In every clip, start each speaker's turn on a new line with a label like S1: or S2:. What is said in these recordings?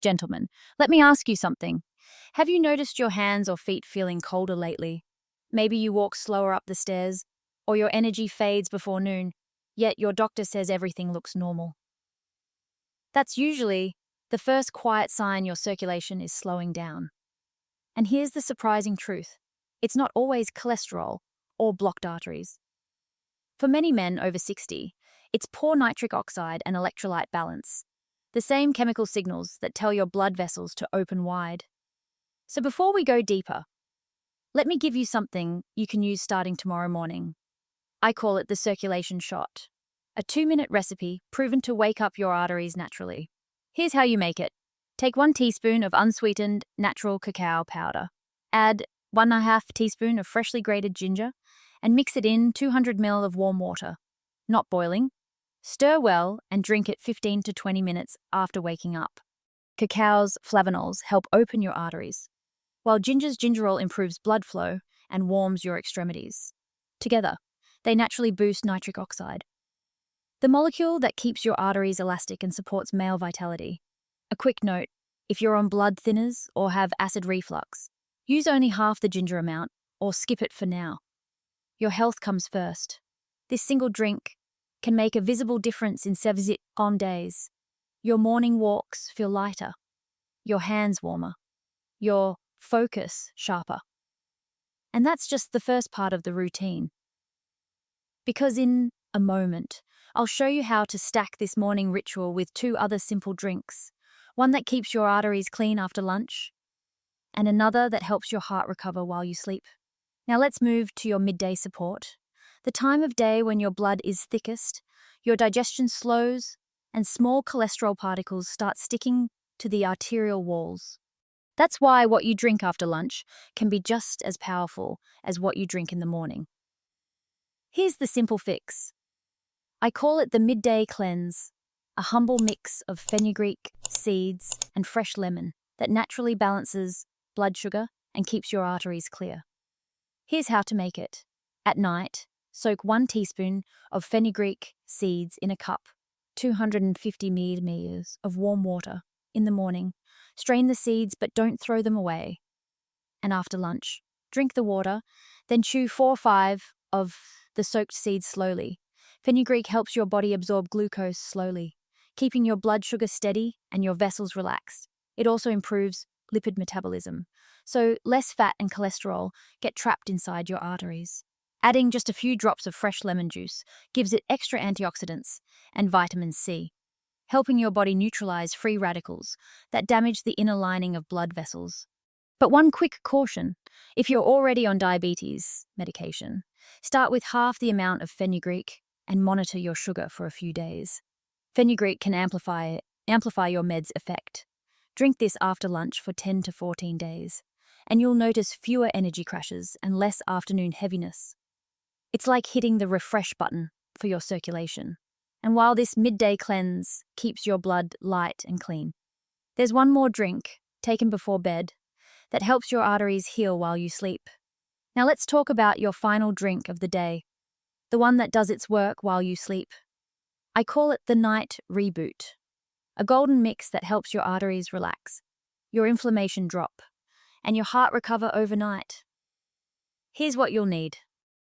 S1: Gentlemen, let me ask you something. Have you noticed your hands or feet feeling colder lately? Maybe you walk slower up the stairs, or your energy fades before noon, yet your doctor says everything looks normal. That's usually the first quiet sign your circulation is slowing down. And here's the surprising truth. It's not always cholesterol or blocked arteries. For many men over 60, it's poor nitric oxide and electrolyte balance, the same chemical signals that tell your blood vessels to open wide. So before we go deeper, let me give you something you can use starting tomorrow morning. I call it the circulation shot, a 2-minute recipe proven to wake up your arteries naturally. Here's how you make it. Take 1 teaspoon of unsweetened natural cacao powder. Add 1.5 teaspoon of freshly grated ginger and mix it in 200 ml of warm water, not boiling. Stir well and drink it 15 to 20 minutes after waking up. Cacao's flavonols help open your arteries, while ginger's gingerol improves blood flow and warms your extremities. Together, they naturally boost nitric oxide, the molecule that keeps your arteries elastic and supports male vitality. A quick note, if you're on blood thinners or have acid reflux, use only half the ginger amount or skip it for now. Your health comes first. This single drink can make a visible difference in 7 days. Your morning walks feel lighter, your hands warmer, your focus sharper. And that's just the first part of the routine. Because in a moment, I'll show you how to stack this morning ritual with 2 other simple drinks, one that keeps your arteries clean after lunch, and another that helps your heart recover while you sleep. Now let's move to your midday support, the time of day when your blood is thickest, your digestion slows, and small cholesterol particles start sticking to the arterial walls. That's why what you drink after lunch can be just as powerful as what you drink in the morning. Here's the simple fix. I call it the Midday Cleanse, a humble mix of fenugreek, seeds, and fresh lemon that naturally balances blood sugar and keeps your arteries clear. Here's how to make it. At night, soak 1 teaspoon of fenugreek seeds in a cup, 250 milliliters of warm water. In the morning, strain the seeds but don't throw them away. And after lunch, drink the water, then chew 4 or 5 of the soaked seeds slowly. Fenugreek helps your body absorb glucose slowly, keeping your blood sugar steady and your vessels relaxed. It also improves lipid metabolism, so less fat and cholesterol get trapped inside your arteries. Adding just a few drops of fresh lemon juice gives it extra antioxidants and vitamin C, helping your body neutralize free radicals that damage the inner lining of blood vessels. But one quick caution, if you're already on diabetes medication, start with half the amount of fenugreek and monitor your sugar for a few days. Fenugreek can amplify your med's effect. Drink this after lunch for 10 to 14 days, and you'll notice fewer energy crashes and less afternoon heaviness. It's like hitting the refresh button for your circulation. And while this midday cleanse keeps your blood light and clean, there's one more drink, taken before bed, that helps your arteries heal while you sleep. Now let's talk about your final drink of the day, the one that does its work while you sleep. I call it the night Reboot, a golden mix that helps your arteries relax, your inflammation drop, and your heart recover overnight. Here's what you'll need.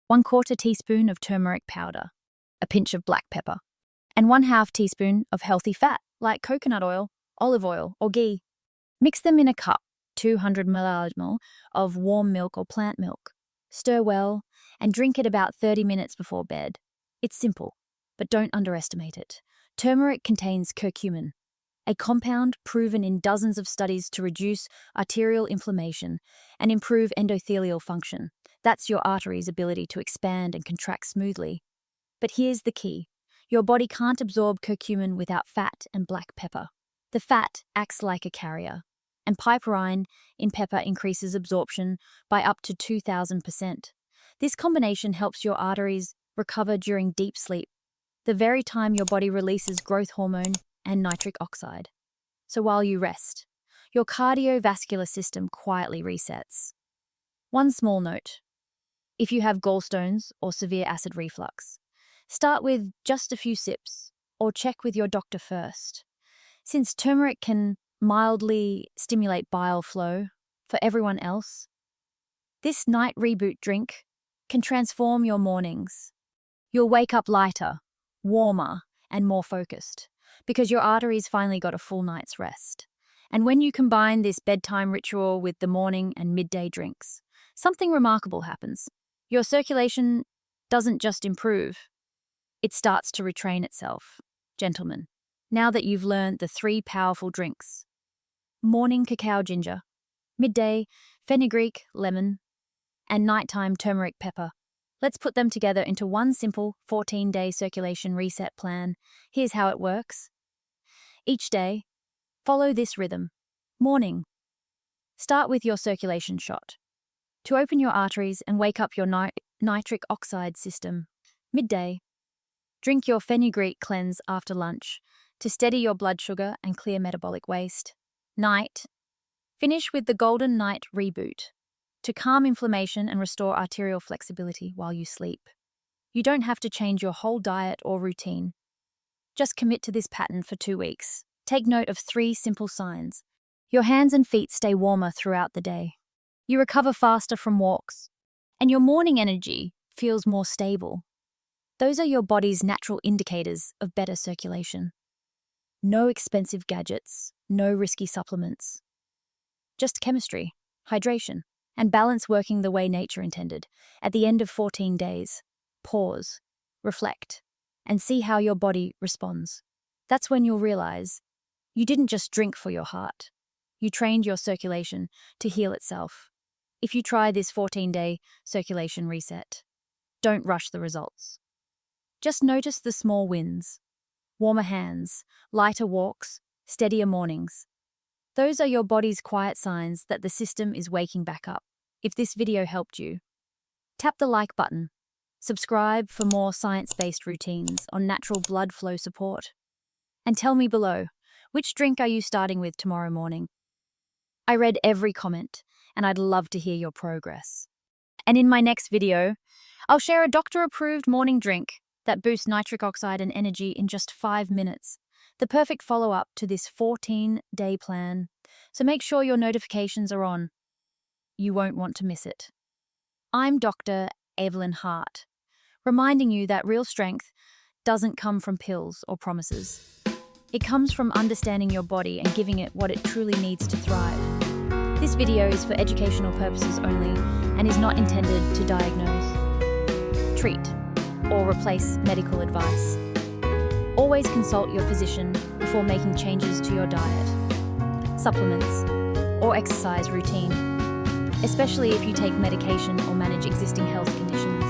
S1: 1/4 teaspoon of turmeric powder, a pinch of black pepper, and 1/2 teaspoon of healthy fat like coconut oil, olive oil, or ghee. Mix them in a cup, 200 ml of warm milk or plant milk. Stir well and drink it about 30 minutes before bed. It's simple, but don't underestimate it. Turmeric contains curcumin, a compound proven in dozens of studies to reduce arterial inflammation and improve endothelial function. That's your arteries' ability to expand and contract smoothly. But here's the key. Your body can't absorb curcumin without fat and black pepper. The fat acts like a carrier, and piperine in pepper increases absorption by up to 2,000%. This combination helps your arteries recover during deep sleep, the very time your body releases growth hormone and nitric oxide. So while you rest, your cardiovascular system quietly resets. One small note. If you have gallstones or severe acid reflux, start with just a few sips or check with your doctor first. Since turmeric can mildly stimulate bile flow for everyone else. This night reboot drink can transform your mornings. You'll wake up lighter, warmer, and more focused because your arteries finally got a full night's rest. And when you combine this bedtime ritual with the morning and midday drinks, something remarkable happens. Your circulation doesn't just improve, it starts to retrain itself. Gentlemen, now that you've learned the 3 powerful drinks: morning cacao ginger, midday fenugreek lemon, and nighttime turmeric pepper, let's put them together into one simple 14-day circulation reset plan. Here's how it works. Each day, follow this rhythm. Morning. Start with your circulation shot to open your arteries and wake up your nitric oxide system. Midday. Drink your fenugreek cleanse after lunch to steady your blood sugar and clear metabolic waste. Night. Finish with the golden night reboot to calm inflammation and restore arterial flexibility while you sleep. You don't have to change your whole diet or routine. Just commit to this pattern for 2 weeks. Take note of 3 simple signs. Your hands and feet stay warmer throughout the day. You recover faster from walks. And your morning energy feels more stable. Those are your body's natural indicators of better circulation. No expensive gadgets, no risky supplements. Just chemistry, hydration, and balance working the way nature intended. At the end of 14 days, pause, reflect, and see how your body responds. That's when you'll realize you didn't just drink for your heart. You trained your circulation to heal itself. If you try this 14-day circulation reset, don't rush the results. Just notice the small wins. Warmer hands, lighter walks, steadier mornings. Those are your body's quiet signs that the system is waking back up. If this video helped you, tap the like button. Subscribe for more science-based routines on natural blood flow support. And tell me below, which drink are you starting with tomorrow morning? I read every comment, and I'd love to hear your progress. And in my next video, I'll share a doctor-approved morning drink that boosts nitric oxide and energy in just 5 minutes. The perfect follow-up to this 14-day plan. So make sure your notifications are on. You won't want to miss it. I'm Dr. Evelyn Hart, reminding you that real strength doesn't come from pills or promises. It comes from understanding your body and giving it what it truly needs to thrive. This video is for educational purposes only and is not intended to diagnose, treat, or replace medical advice. Always consult your physician before making changes to your diet, supplements, or exercise routine, especially if you take medication or manage existing health conditions.